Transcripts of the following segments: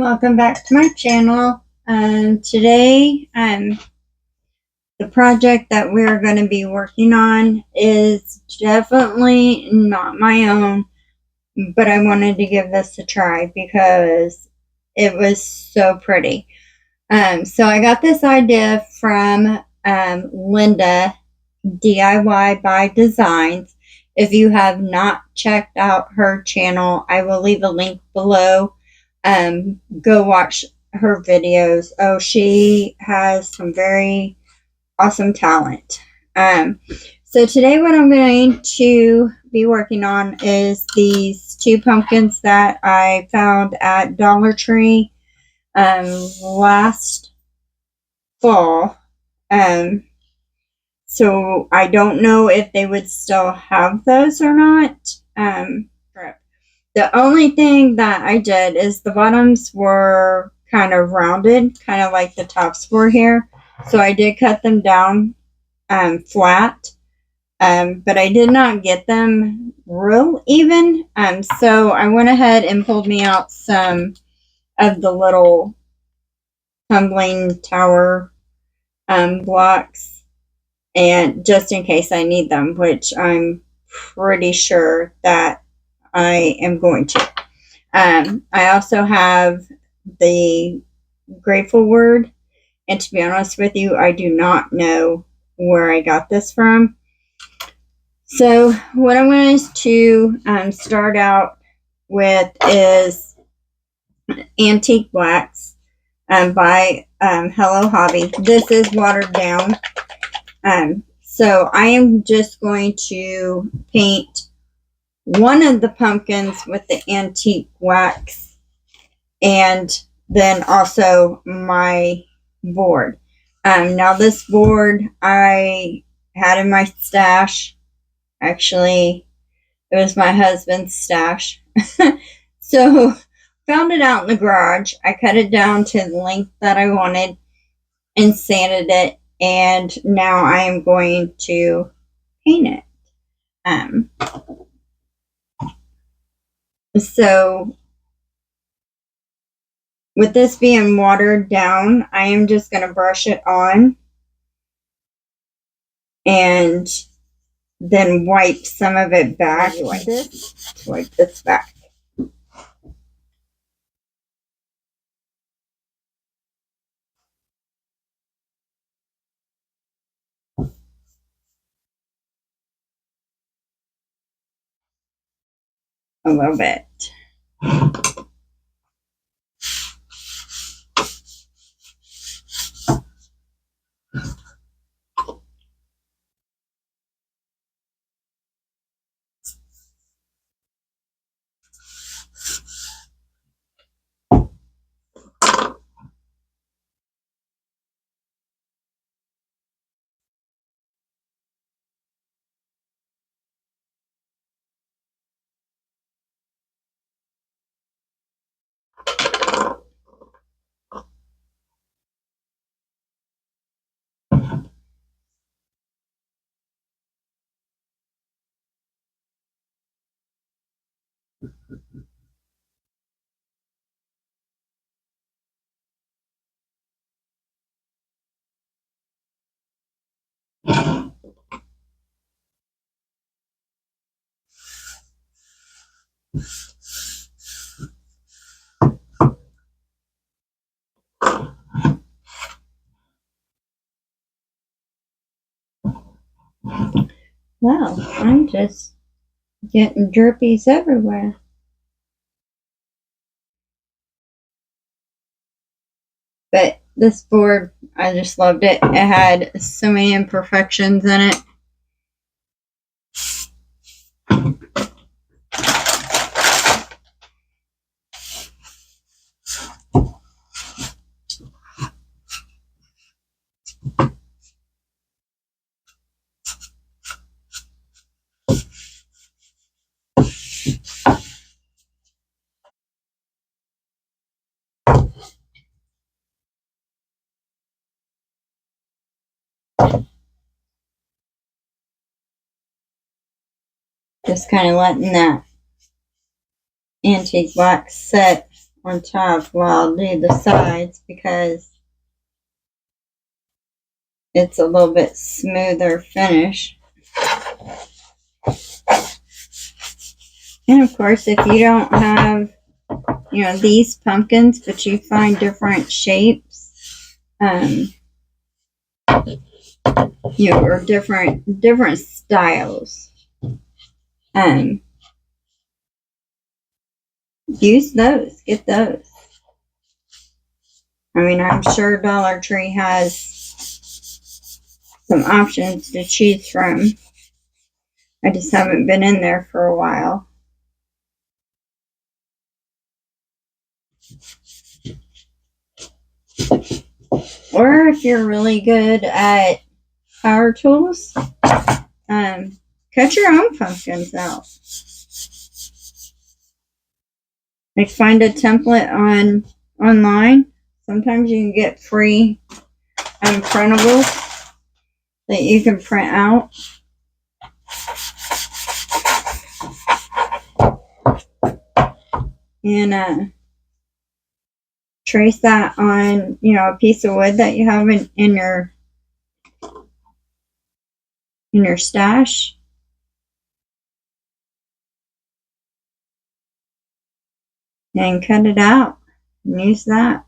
welcome back to my channel. Today, the project that we're going to be working on is definitely not my own, but I wanted to give this a try because it was so pretty. So I got this idea from Linda, DIY by Designs. If you have not checked out her channel, I will leave a link below. Go watch her videos. Oh, she has some very awesome talent. So today what I'm going to be working on is these two pumpkins that I found at Dollar Tree last fall. So I don't know if they would still have those or not. The only thing that I did is the bottoms were kind of rounded, kind of like the tops were here. So I did cut them down flat, but I did not get them real even. So I went ahead and pulled me out some of the little tumbling tower blocks, and just in case I need them, which I'm pretty sure that I am going to. I also have the Grateful Word, and to be honest with you, I do not know where I got this from. So what I'm going to start out with is Antique Blacks by Hello Hobby. This is watered down. So I am just going to paint one of the pumpkins with the antique wax, and then also my board. Now this board I had in my stash. Actually, it was my husband's stash. So found it out in the garage. I cut it down to the length that I wanted and sanded it, and now I am going to paint it. So with this being watered down, I am just going to brush it on and then wipe some of it back. Wipe this back. A little bit. Wow, I'm just getting derpies everywhere. But this board, I just loved it. It had so many imperfections in it. Just kind of letting that antique wax set on top. Well, I'll do the sides because it's a little bit smoother finish. And of course, if you don't have, you know, these pumpkins, but you find different shapes, you know, or different styles, use those. Get those. I mean, I'm sure Dollar Tree has some options to choose from. I just haven't been in there for a while. Or if you're really good at power tools, cut your own pumpkins out. Like, find a template online. Sometimes you can get free printables that you can print out. And trace that on, you know, a piece of wood that you have in your stash. And cut it out and use that.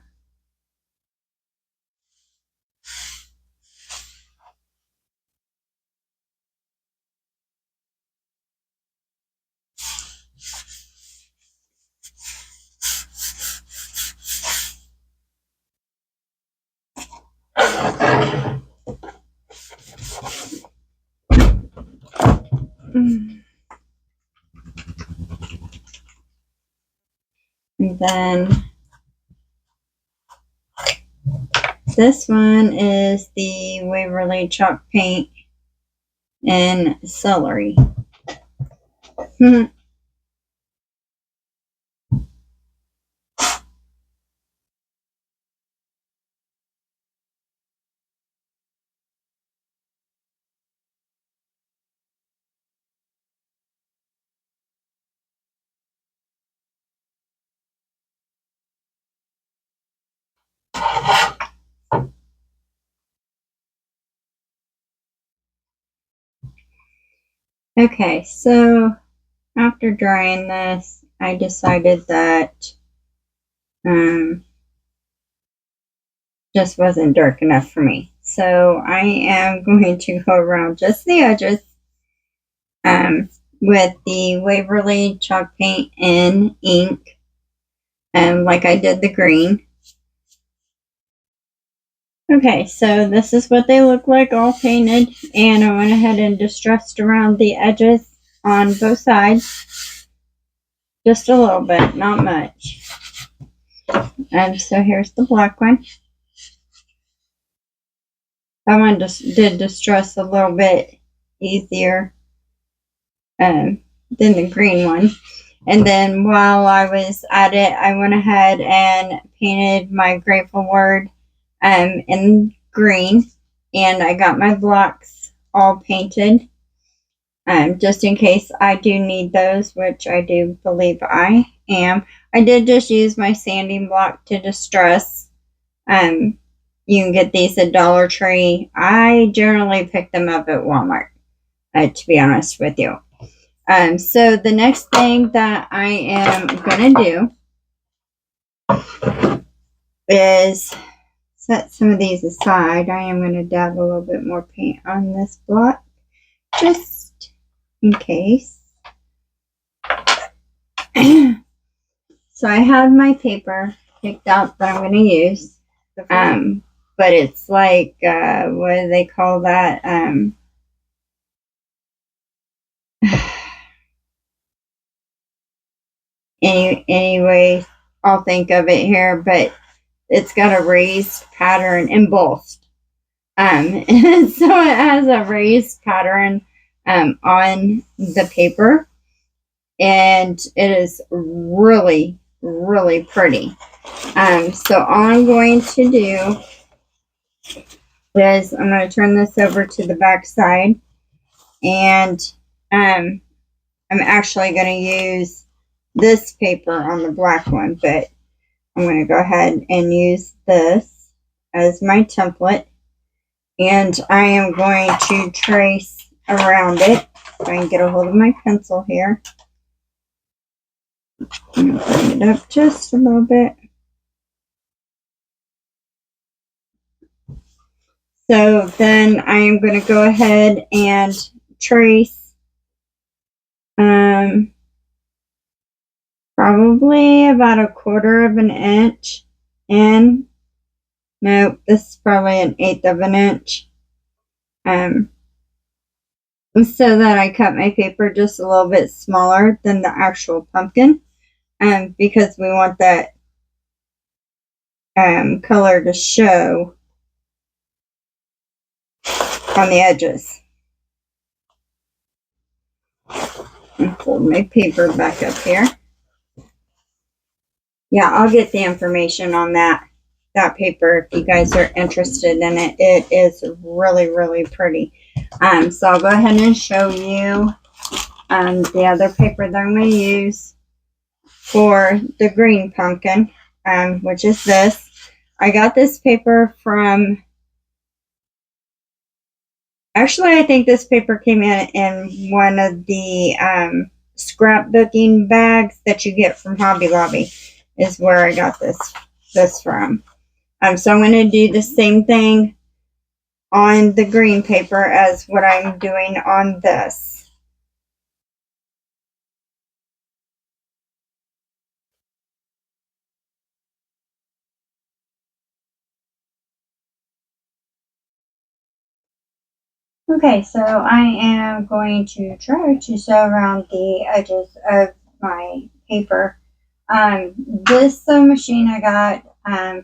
And then this one is the Waverly chalk paint in celery. Okay, so after drying this, I decided that just wasn't dark enough for me. So I am going to go around just the edges with the Waverly chalk paint in ink, like I did the green. Okay, so this is what they look like all painted, and I went ahead and distressed around the edges on both sides. Just a little bit, not much. And so here's the black one. That one just did distress a little bit easier than the green one. And then while I was at it, I went ahead and painted my Grateful Word in green, and I got my blocks all painted just in case I do need those, which I do believe I am. I did just use my sanding block to distress. You can get these at Dollar Tree. I generally pick them up at Walmart, to be honest with you. So the next thing that I am going to do is set some of these aside. I am going to dab a little bit more paint on this block, just in case. So I have my paper picked out that I'm going to use. But it's like, what do they call that? Anyway, I'll think of it here, but it's got a raised pattern embossed. And so it has a raised pattern on the paper, and it is really, really pretty. So all I'm going to do is I'm going to turn this over to the back side, and I'm actually going to use this paper on the black one, but I'm going to go ahead and use this as my template. And I am going to trace around it. If I can get a hold of my pencil here. I'm going to bring it up just a little bit. So then I am going to go ahead and trace probably about 1/4 of an inch in. Nope, this is probably 1/8 of an inch. So that I cut my paper just a little bit smaller than the actual pumpkin. Because we want that color to show on the edges. And fold my paper back up here. Yeah, I'll get the information on that paper if you guys are interested in it. It is really, really pretty. So I'll go ahead and show you the other paper that I'm going to use for the green pumpkin, which is this. I got this paper from, actually I think this paper came in one of the scrapbooking bags that you get from Hobby Lobby is where I got this from. So I'm going to do the same thing on the green paper as what I'm doing on this. Okay, so I am going to try to sew around the edges of my paper. This sewing machine I got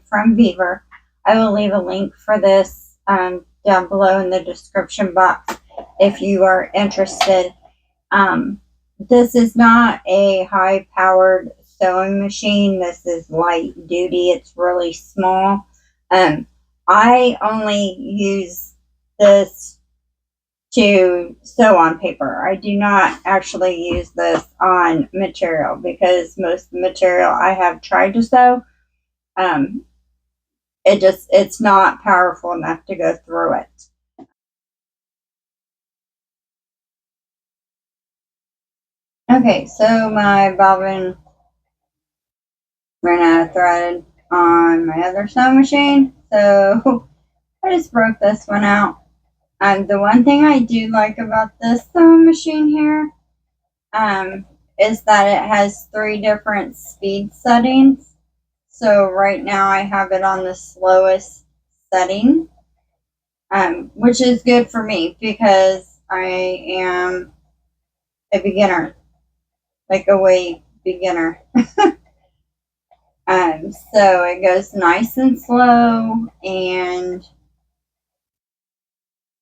from Beaver. I will leave a link for this down below in the description box if you are interested. This is not a high-powered sewing machine. This is light duty. It's really small. I only use this to sew on paper. I do not actually use this on material because most of the material I have tried to sew, it's not powerful enough to go through it. Okay, so my bobbin ran out of thread on my other sewing machine, so I just broke this one out. The one thing I do like about this sewing machine here is that it has 3 different speed settings. So right now I have it on the slowest setting, which is good for me because I am a beginner, like a way beginner. So it goes nice and slow, and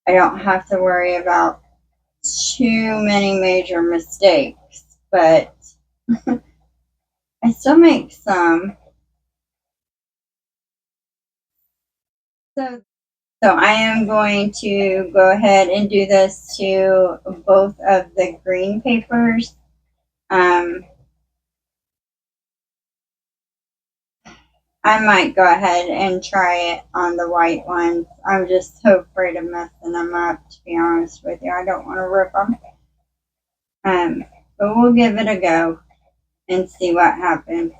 I don't have to worry about too many major mistakes, but I still make some. So I am going to go ahead and do this to both of the green papers. I might go ahead and try it on the white ones. I'm just so afraid of messing them up, to be honest with you. I don't want to rip them. But we'll give it a go and see what happens.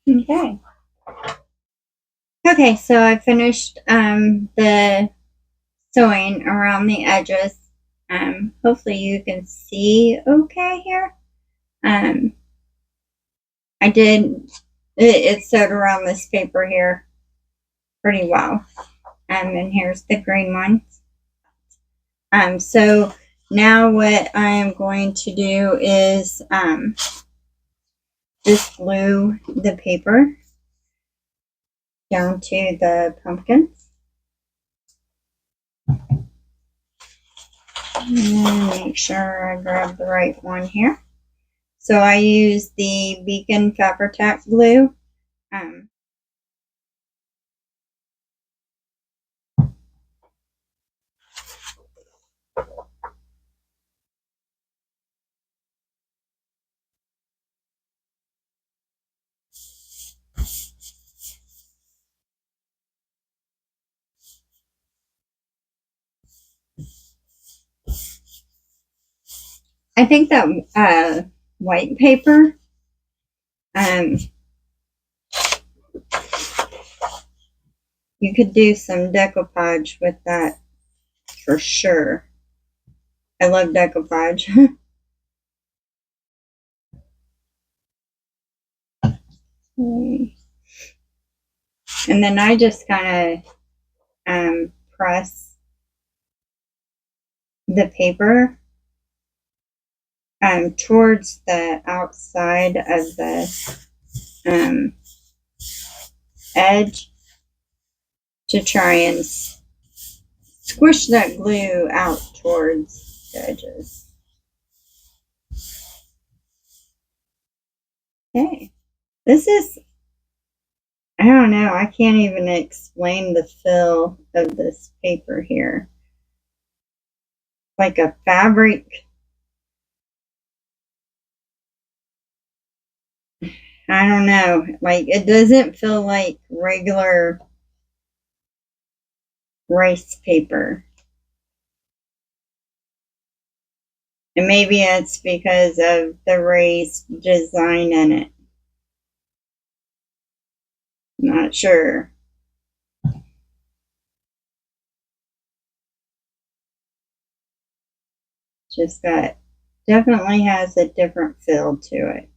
Okay. Okay, so I finished the sewing around the edges. Hopefully you can see okay here. I did it sewed around this paper here pretty well. And here's the green ones. So now what I am going to do is just glue the paper down to the pumpkins. And make sure I grab the right one here. So I use the Beacon Fabri-Tac glue. I think that white paper, you could do some decoupage with that for sure. I love decoupage. And then I just kind of press the paper towards the outside of the edge to try and squish that glue out towards the edges. Okay, this is, I don't know, I can't even explain the feel of this paper here. Like a fabric. I don't know. Like, it doesn't feel like regular rice paper. And maybe it's because of the raised design in it. Not sure. Just that definitely has a different feel to it.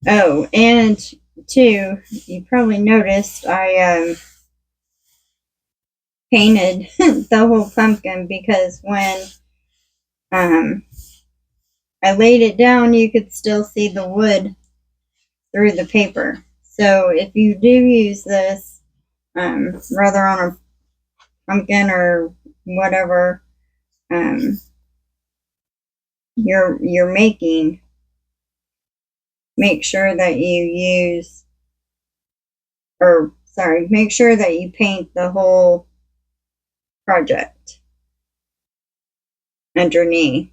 Oh, and too, you probably noticed I painted the whole pumpkin because when I laid it down, you could still see the wood through the paper. So if you do use this, rather on a pumpkin or whatever you're making, make sure that you use, or sorry, make sure that you paint the whole project underneath.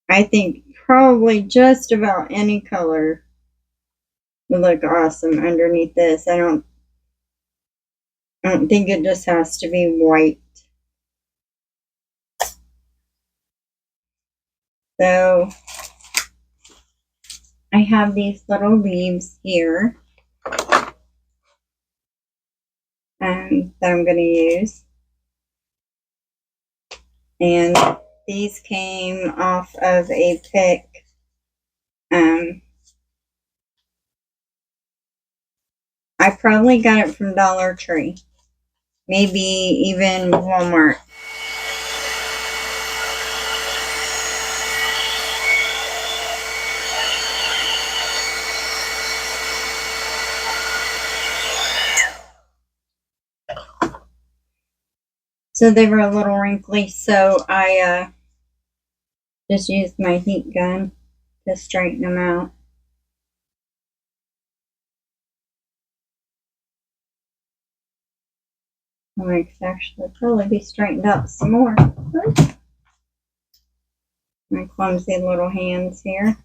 I think probably just about any color would look awesome underneath this. I don't think it just has to be white. So I have these little leaves here that I'm going to use. And these came off of a pick. I probably got it from Dollar Tree. Maybe even Walmart. So they were a little wrinkly, so I just used my heat gun to straighten them out. I could actually probably be straightened out some more. My clumsy little hands here.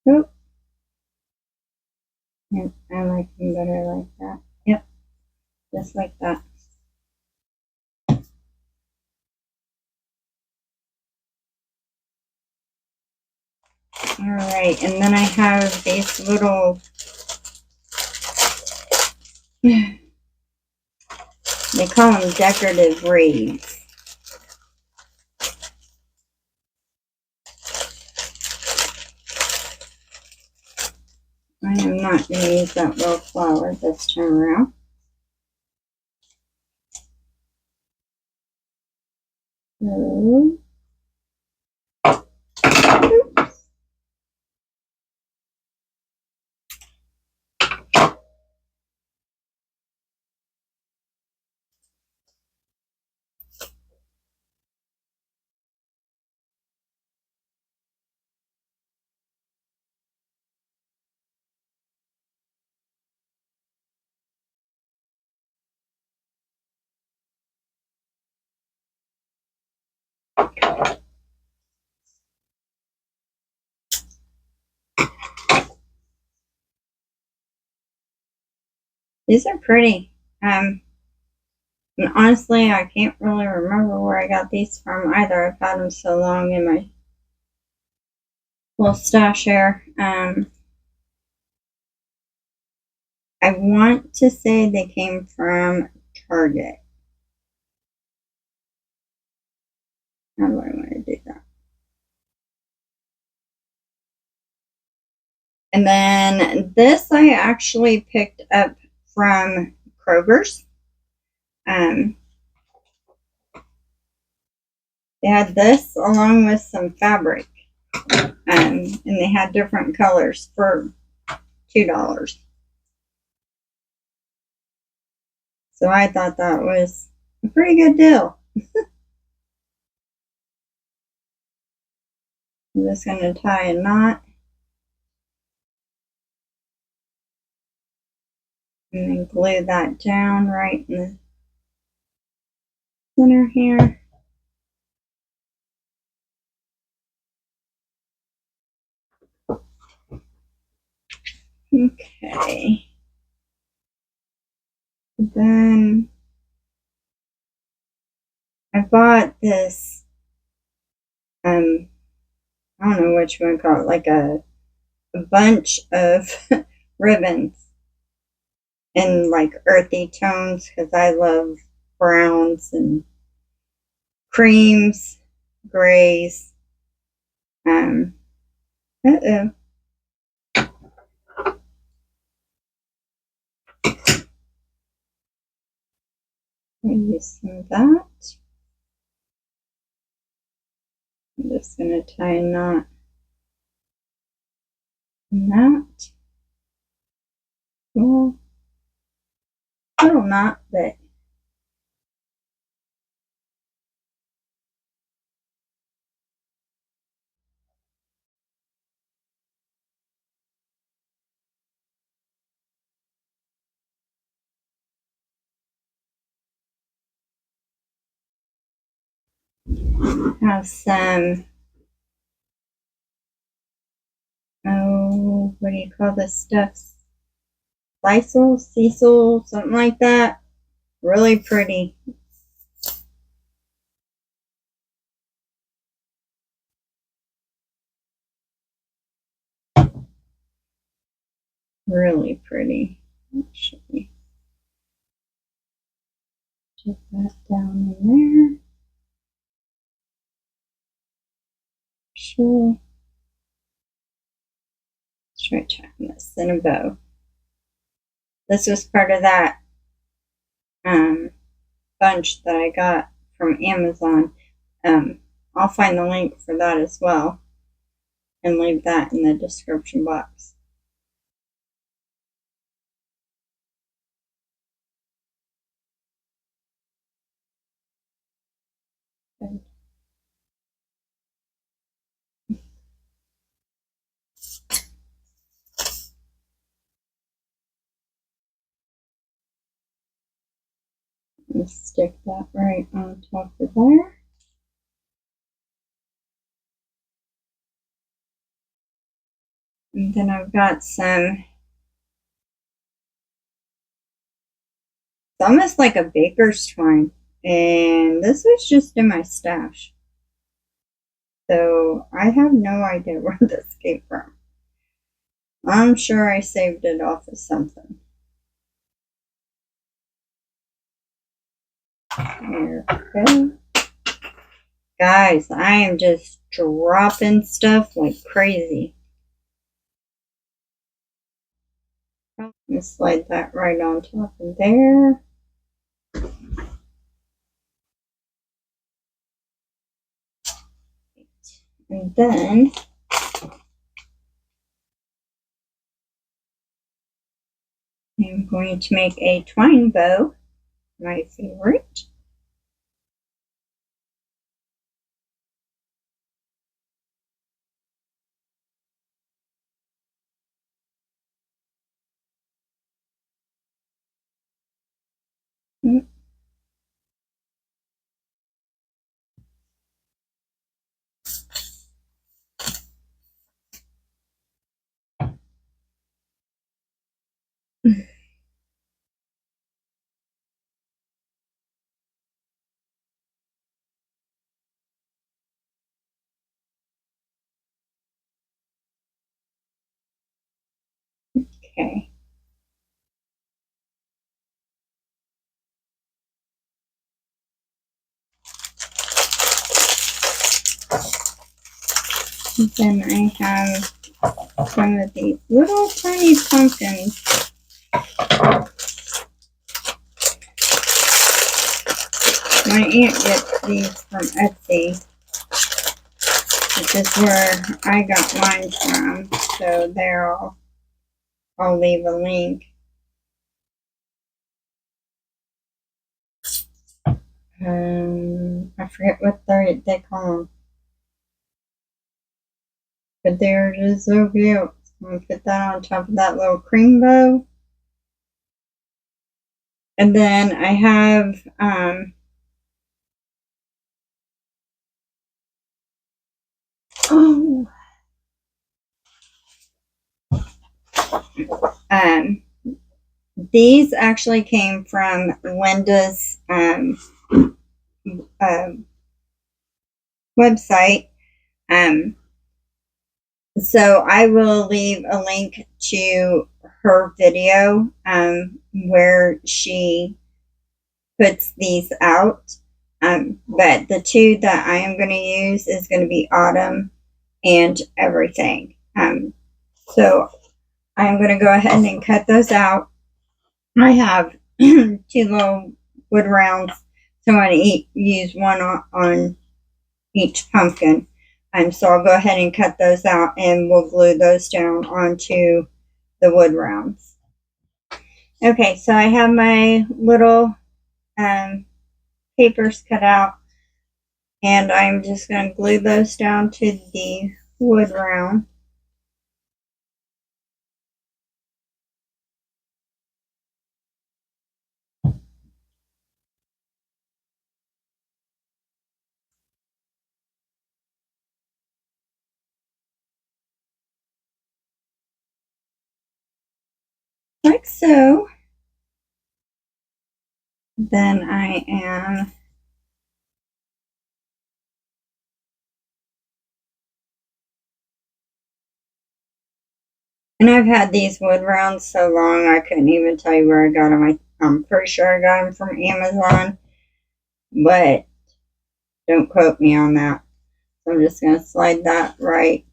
Oop. Yep, I like them better like that. Yep, just like that. Alright, and then I have these little, they call them decorative reeds. I am not going to use that little flower this time around. So, these are pretty. And honestly, I can't really remember where I got these from either. I've had them so long in my little stash here. I want to say they came from Target. How do I want to do that? And then this I actually picked up from Kroger's. They had this along with some fabric. And they had different colors for $2. So I thought that was a pretty good deal. I'm just going to tie a knot. And then glue that down right in the center here. Okay. Then I bought this, I don't know what you want to call it, like a bunch of ribbons in like earthy tones because I love browns and creams, grays. Uh-oh. Use some of that. I'm just going to tie a knot in that. Well, little knot, but have some, oh, what do you call this stuff? Sisal, something like that. Really pretty. Really pretty. Actually, put that down in there. Sure. Let's try tying this in a bow. This was part of that bunch that I got from Amazon. I'll find the link for that as well and leave that in the description box. Good. And stick that right on top of there. And then I've got some, it's almost like a baker's twine. And this was just in my stash. So I have no idea where this came from. I'm sure I saved it off of something. There we go. Guys, I am just dropping stuff like crazy. Just slide that right on top of there. And then I'm going to make a twine bow, my favorite. Okay. Then I have some of these little tiny pumpkins. My aunt gets these from Etsy, which is where I got mine from. So there, I'll leave a link. I forget what they call them. But they're just so cute. I'm going to put that on top of that little cream bow. And then I have these actually came from Linda's website. So I will leave a link to her video where she puts these out. But the two that I am going to use is going to be Autumn and Everything. So I'm going to go ahead and cut those out. I have two little wood rounds, so I'm going to use one on each pumpkin. So I'll go ahead and cut those out and we'll glue those down onto the wood rounds. Okay, so I have my little papers cut out and I'm just going to glue those down to the wood round. Like so. Then I am and I've had these wood rounds so long I couldn't even tell you where I got them. I'm pretty sure I got them from Amazon, but don't quote me on that. So I'm just going to slide that right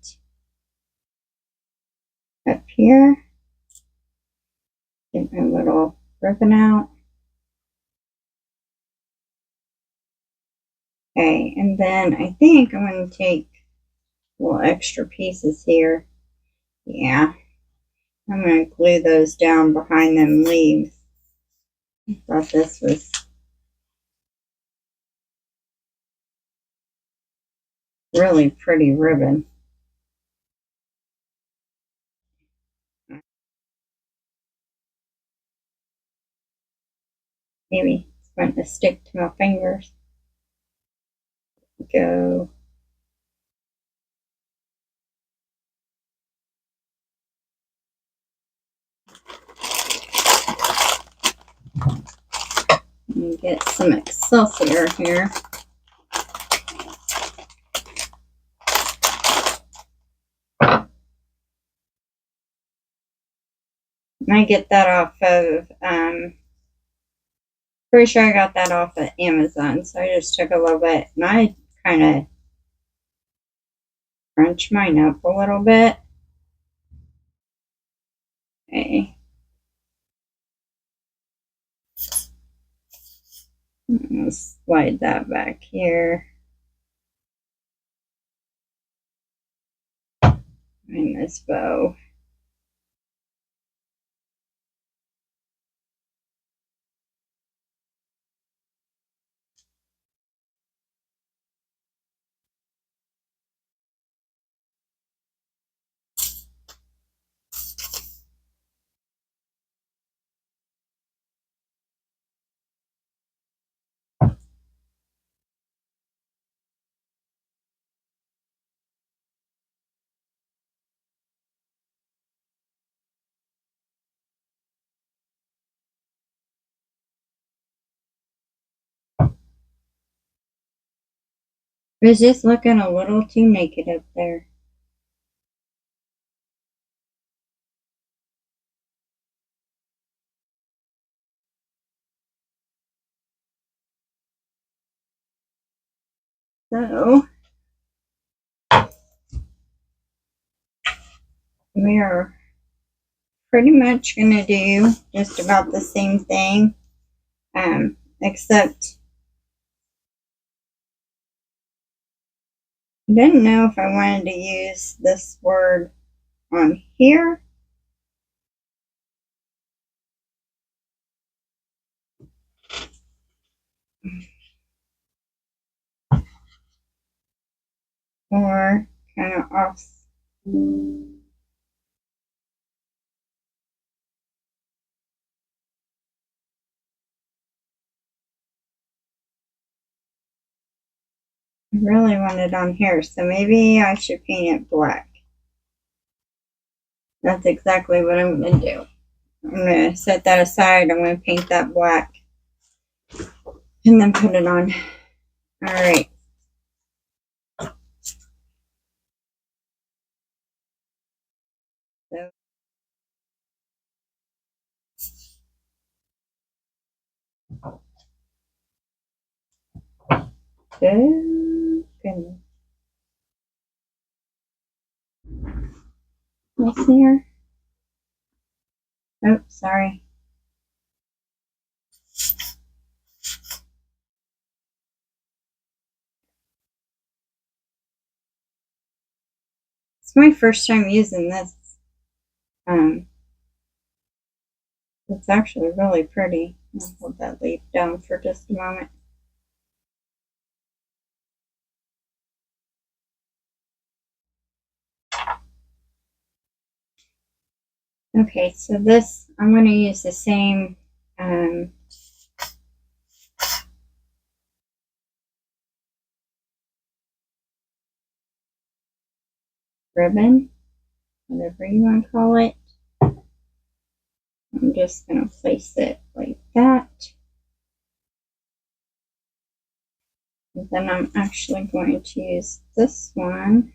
up here. Get my little ribbon out. Okay, and then I think I'm going to take little extra pieces here. Yeah, I'm going to glue those down behind them leaves. I thought this was really pretty ribbon. Maybe it's going to stick to my fingers. Go. And get some Excelsior here. I get that off of, pretty sure I got that off of Amazon. So I just took a little bit and I kind of crunch mine up a little bit. Okay. Let's slide that back here. And this bow. It was just looking a little too naked up there. So we are pretty much going to do just about the same thing, except I didn't know if I wanted to use this word on here or kind of off. I really want it on here, so maybe I should paint it black. That's exactly what I'm going to do. I'm going to set that aside. I'm going to paint that black and then put it on. All right. So, goodness. What's here? Oh, sorry. It's my first time using this. It's actually really pretty. I'll hold that leaf down for just a moment. Okay, so this, I'm going to use the same ribbon, whatever you want to call it. I'm just going to place it like that. And then I'm actually going to use this one.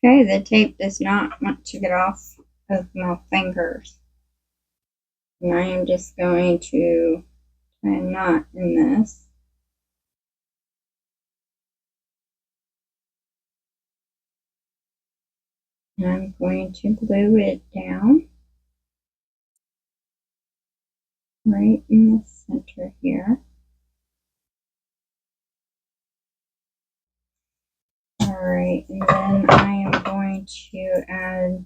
Okay, the tape does not want to get off of my fingers. And I am just going to tie a knot in this. And I'm going to glue it down right in the center here. Alright, and then I am going to add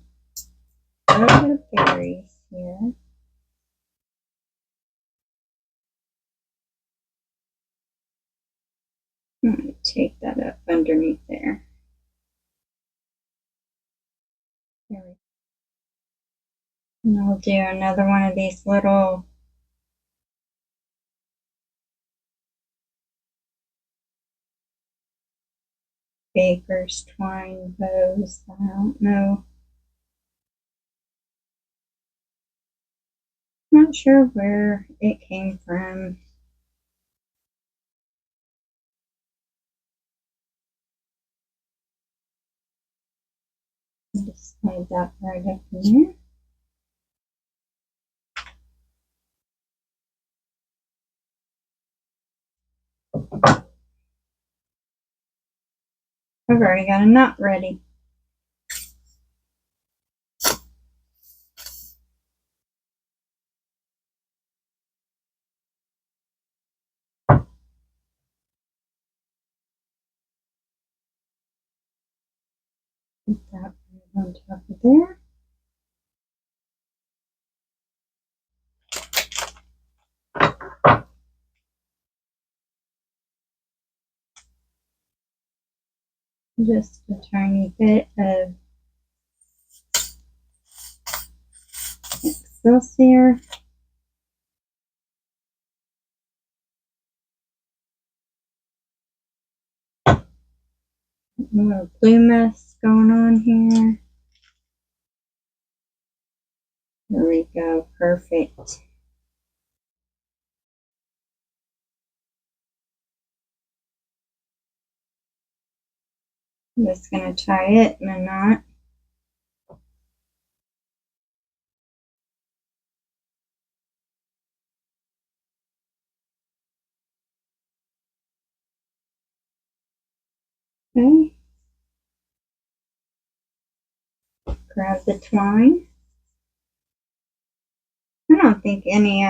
a little bit of berries here. I'm going to take that up underneath there. There we go. And I'll do another one of these little baker's twine bows. I don't know. Not sure where it came from. Just slide that right up in there. I've already got a knot ready. Put that right on top of there. Just a tiny bit of Excelsior. A little blue mess going on here. There we go, perfect. I'm just going to tie it in a knot. Okay. Grab the twine. I don't think any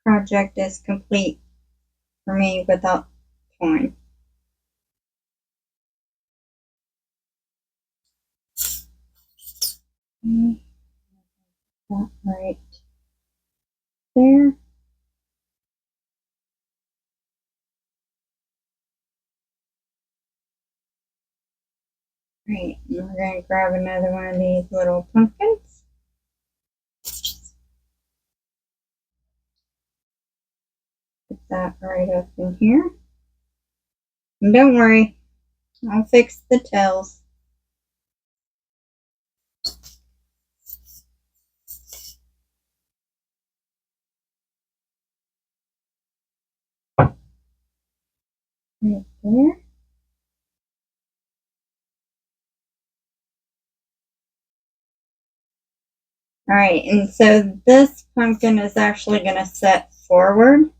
project is complete for me without twine. Okay. That right there. Right, and we're going to grab another one of these little pumpkins. Put that right up in here. And don't worry, I'll fix the tails. Right there. Alright, and so this pumpkin is actually going to set forward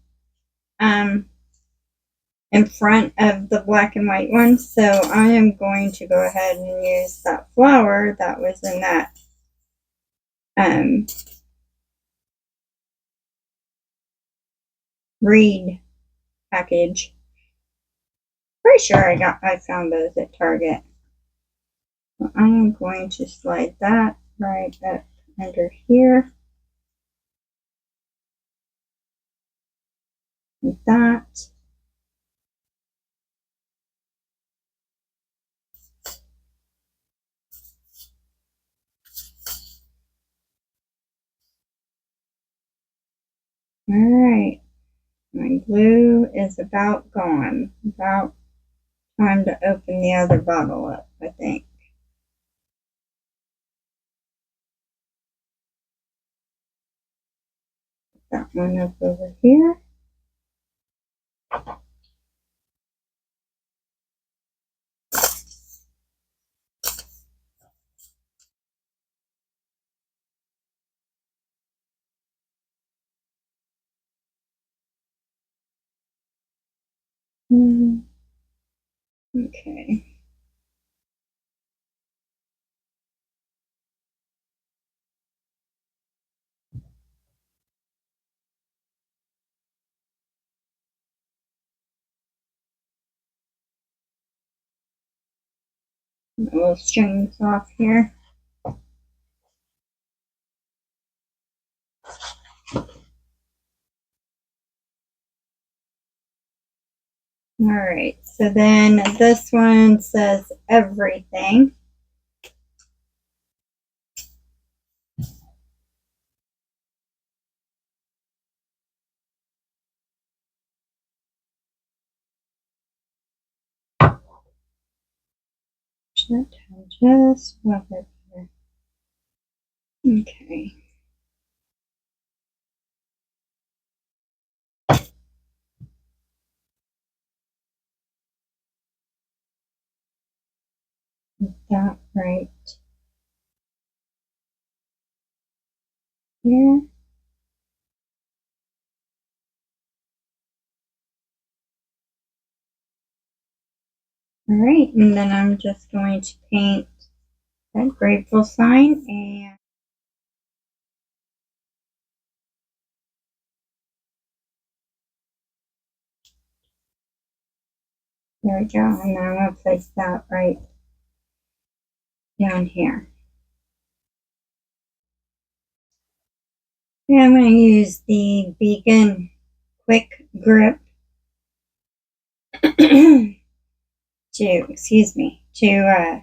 in front of the black and white one. So I am going to go ahead and use that flower that was in that reed package. Pretty sure I found those at Target. So I am going to slide that right up under here. Like that. Alright. My glue is about gone. About time to open the other bottle up, I think. Put that one up over here. Okay. My little strings off here. Alright, so then this one says everything. Just a little bit here. Okay. that right here. All right, and then I'm just going to paint that grateful sign, and there we go. And then I'm going to place that right down here. And I'm going to use the Beacon Quick Grip to, excuse me, to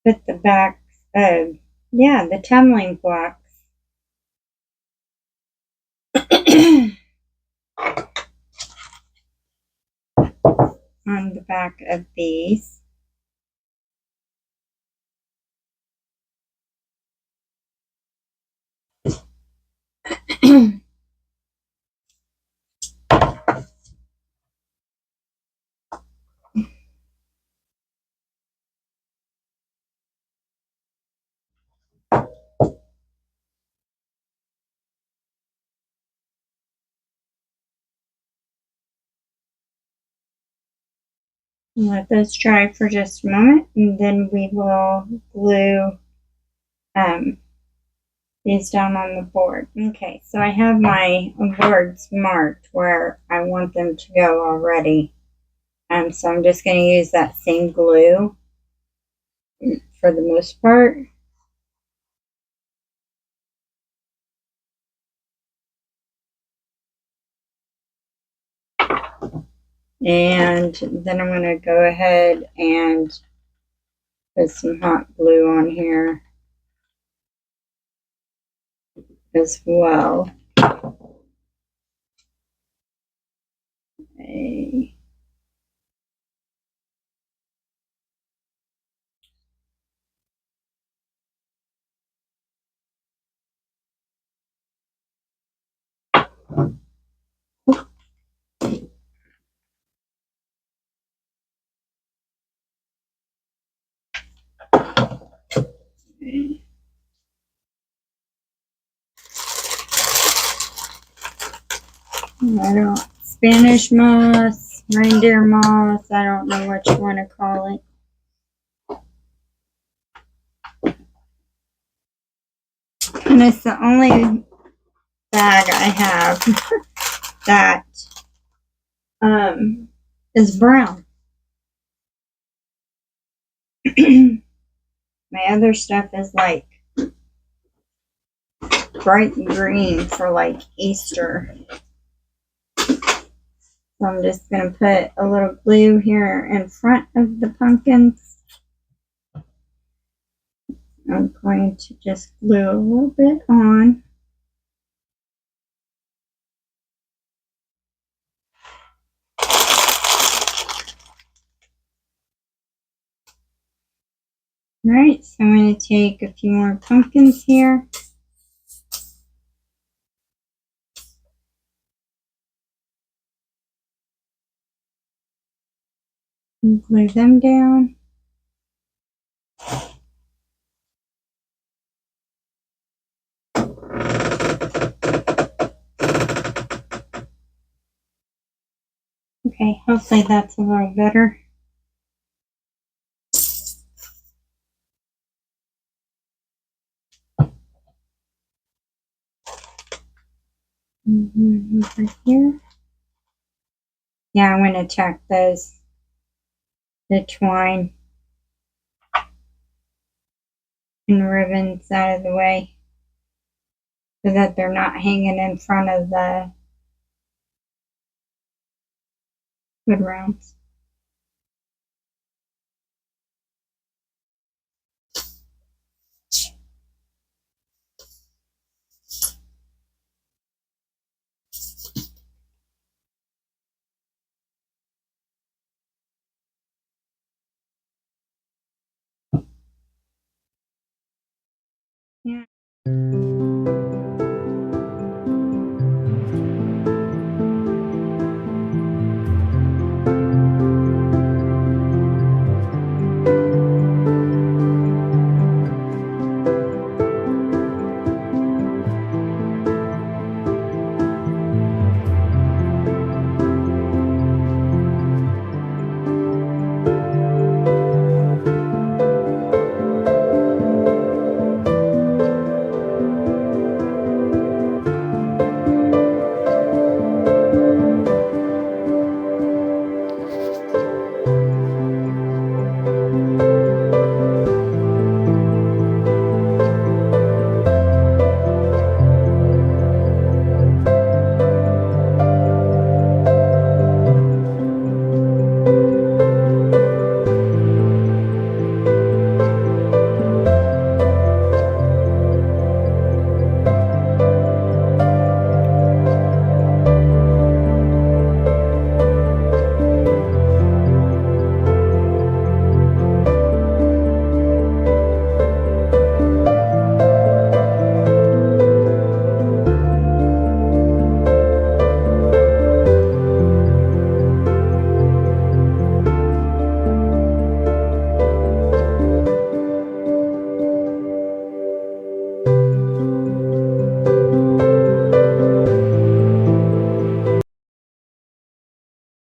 put the back of, yeah, the tumbling blocks on the back of these. Let those dry for just a moment, and then we will glue these down on the board. Okay, so I have my boards marked where I want them to go already. So I'm just going to use that same glue for the most part. And then I'm going to go ahead and put some hot glue on here as well. Okay. I don't, Spanish moss, reindeer moss, I don't know what you want to call it. And it's the only bag I have that is brown. My other stuff is like bright green for like Easter. So I'm just going to put a little glue here in front of the pumpkins. I'm going to just glue a little bit on. Alright, so I'm going to take a few more pumpkins here. And glue them down. Okay, hopefully that's a little better. Over here. Yeah, I'm going to check those, the twine and ribbons out of the way so that they're not hanging in front of the wood rounds. Yeah.